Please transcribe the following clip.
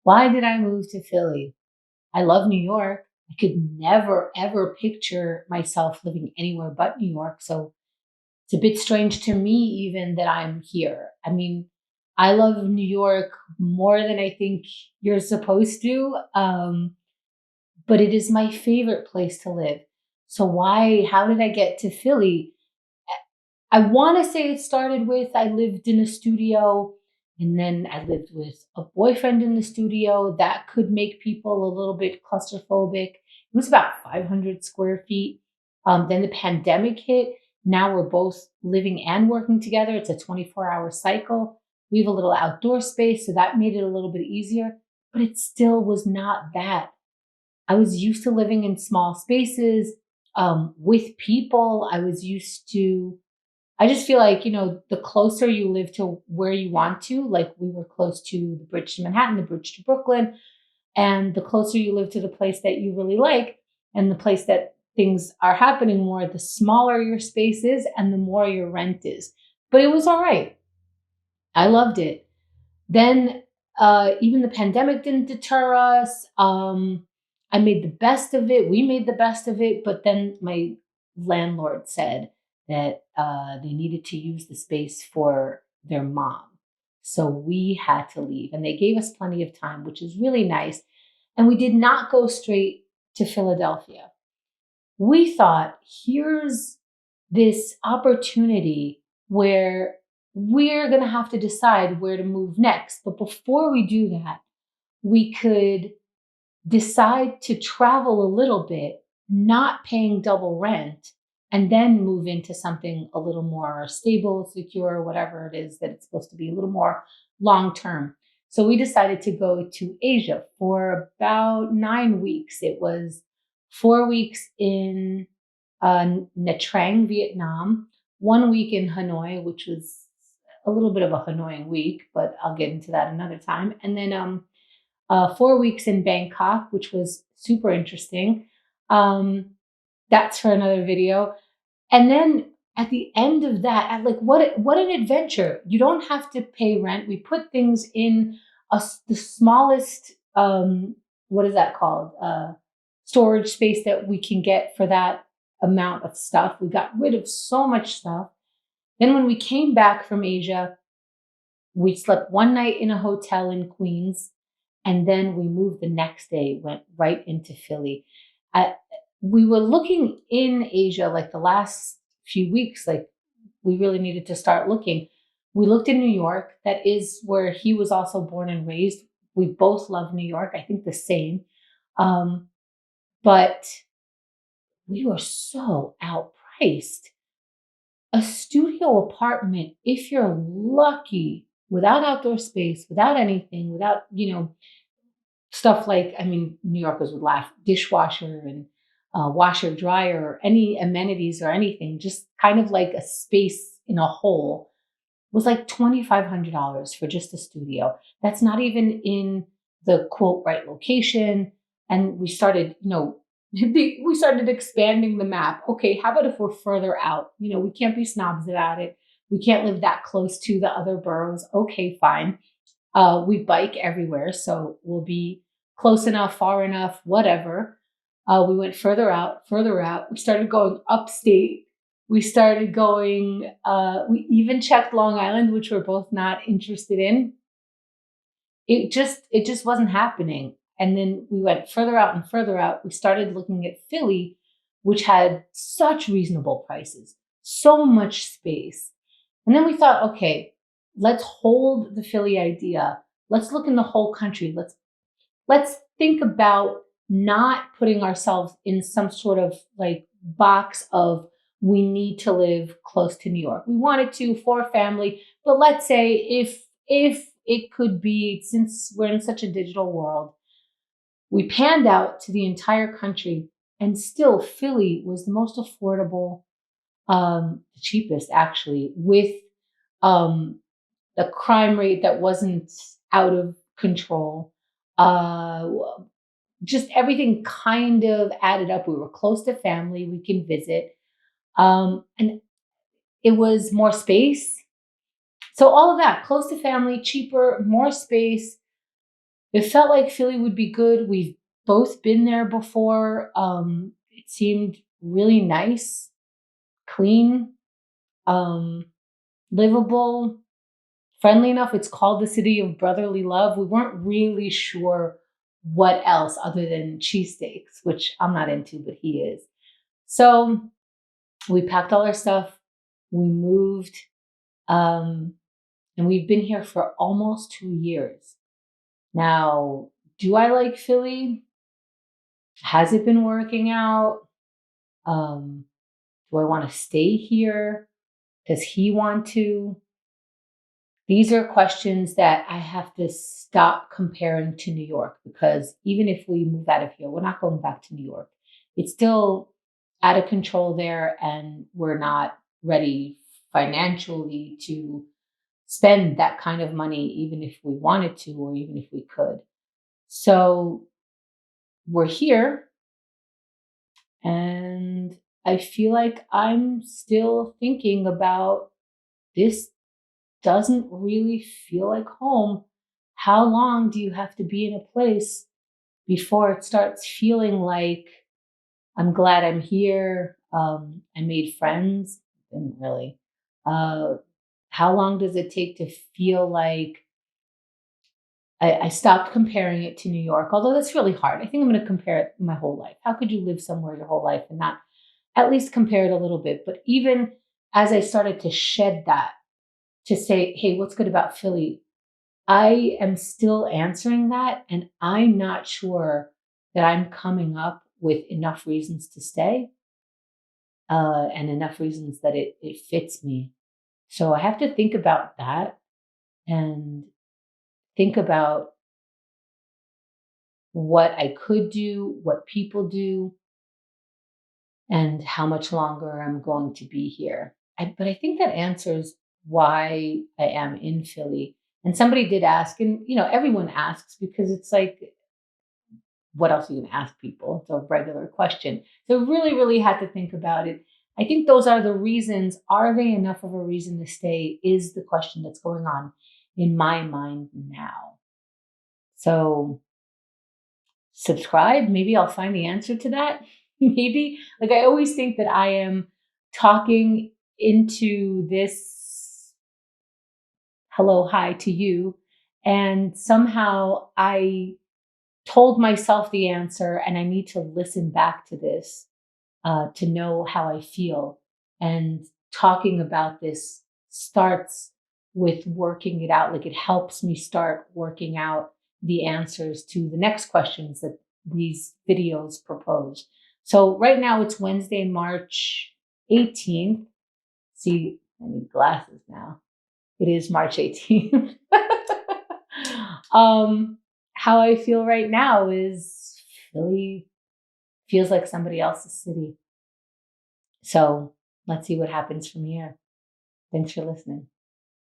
Why did I move to Philly? I love New York. I could never, ever picture myself living anywhere but New York. So it's a bit strange to me, even that I'm here. I mean, I love New York more than I think you're supposed to, but it is my favorite place to live. So, how did I get to Philly? I want to say it started with I lived in a studio and then I lived with a boyfriend in the studio. That could make people a little bit claustrophobic. It was about 500 square feet. Then the pandemic hit. Now we're both living and working together. It's a 24-hour cycle. We have a little outdoor space, so that made it a little bit easier, but it still was not that. I was used to living in small spaces with people. I just feel like, the closer you live to where you want to, like we were close to the bridge to Manhattan, the bridge to Brooklyn, and the closer you live to the place that you really like and the place that things are happening more, the smaller your space is and the more your rent is. But it was all right. I loved it. Then even the pandemic didn't deter us. I made the best of it. We made the best of it. But then my landlord said that they needed to use the space for their mom. So we had to leave. And they gave us plenty of time, which is really nice. And we did not go straight to Philadelphia. We thought, here's this opportunity where we're going to have to decide where to move next. But before we do that, we could decide to travel a little bit, not paying double rent, and then move into something a little more stable, secure, whatever it is that it's supposed to be, a little more long term. So we decided to go to Asia for about 9 weeks. It was 4 weeks in Nha Trang, Vietnam, 1 week in Hanoi, which was a little bit of a Hanoian week, but I'll get into that another time. And then 4 weeks in Bangkok, which was super interesting. Um, that's for another video. And then at the end of that, I like what an adventure! You don't have to pay rent. We put things in the smallest what is that called? Storage space that we can get for that amount of stuff. We got rid of so much stuff. Then when we came back from Asia, we slept one night in a hotel in Queens, and then we moved the next day, went right into Philly. I, we were looking in Asia like the last few weeks, like we really needed to start looking. We looked in New York. That is where he was also born and raised. We both love New York. I think the same. But we were so outpriced. A studio apartment, if you're lucky, without outdoor space, without anything, without, stuff like, I mean, New Yorkers would laugh, dishwasher and washer, dryer, or any amenities or anything, just kind of like a space in a hole, was like $2,500 for just a studio. That's not even in the quote right location. And we started, we started expanding the map. Okay, how about if we're further out? We can't be snobs about it. We can't live that close to the other boroughs. Okay, fine. We bike everywhere, so we'll be close enough, far enough, whatever. We went further out, further out. We started going upstate. We started going, we even checked Long Island, which we're both not interested in. It just wasn't happening. And then we went further out and further out. We started looking at Philly, which had such reasonable prices, so much space. And then we thought, okay, let's hold the Philly idea. Let's look in the whole country. Let's think about not putting ourselves in some sort of like box of we need to live close to New York. We wanted to for a family, but let's say if it could be, since we're in such a digital world, we panned out to the entire country, and still Philly was the most affordable, the cheapest actually, with the crime rate that wasn't out of control. Uh, just everything kind of added up. We were close to family, we can visit. And it was more space. So all of that, close to family, cheaper, more space. it felt like Philly would be good. We've both been there before. It seemed really nice, clean, um, livable, friendly enough. It's called the city of brotherly love. We weren't really sure what else other than cheesesteaks, which I'm not into, but he is. So we packed all our stuff, we moved, um, and we've been here for almost 2 years. Now, do I like Philly? Has it been working out? Um, do I want to stay here? Does he want to? These are questions that I have to stop comparing to New York, because even if we move out of here, we're not going back to New York. It's still out of control there, and we're not ready financially to spend that kind of money, even if we wanted to, or even if we could. So we're here, and I feel like I'm still thinking about this. Doesn't really feel like home. How long do you have to be in a place before it starts feeling like I'm glad I'm here? I made friends. Didn't really. Uh, how long does it take to feel like I stopped comparing it to New York? Although that's really hard. I think I'm going to compare it my whole life. How could you live somewhere your whole life and not at least compare it a little bit? But even as I started to shed that, to say, hey, what's good about Philly? I am still answering that, and I'm not sure that I'm coming up with enough reasons to stay, and enough reasons that it fits me. So I have to think about that, and think about what I could do, what people do, and how much longer I'm going to be here. But I think that answers why I am in Philly. And somebody did ask, and everyone asks, because it's like, what else are you going to ask people? It's a regular question. So really, really had to think about it. I think those are the reasons. Are they enough of a reason to stay? Is the question that's going on in my mind now. So subscribe. Maybe I'll find the answer to that. Maybe. Like, I always think that I am talking into this hello, hi to you. And somehow I told myself the answer, and I need to listen back to this, to know how I feel. And talking about this starts with working it out. Like, it helps me start working out the answers to the next questions that these videos propose. So right now it's Wednesday, March 18th. See, I need glasses now. It is March 18th. um, how I feel right now is Philly feels like somebody else's city. So let's see what happens from here. Thanks for listening.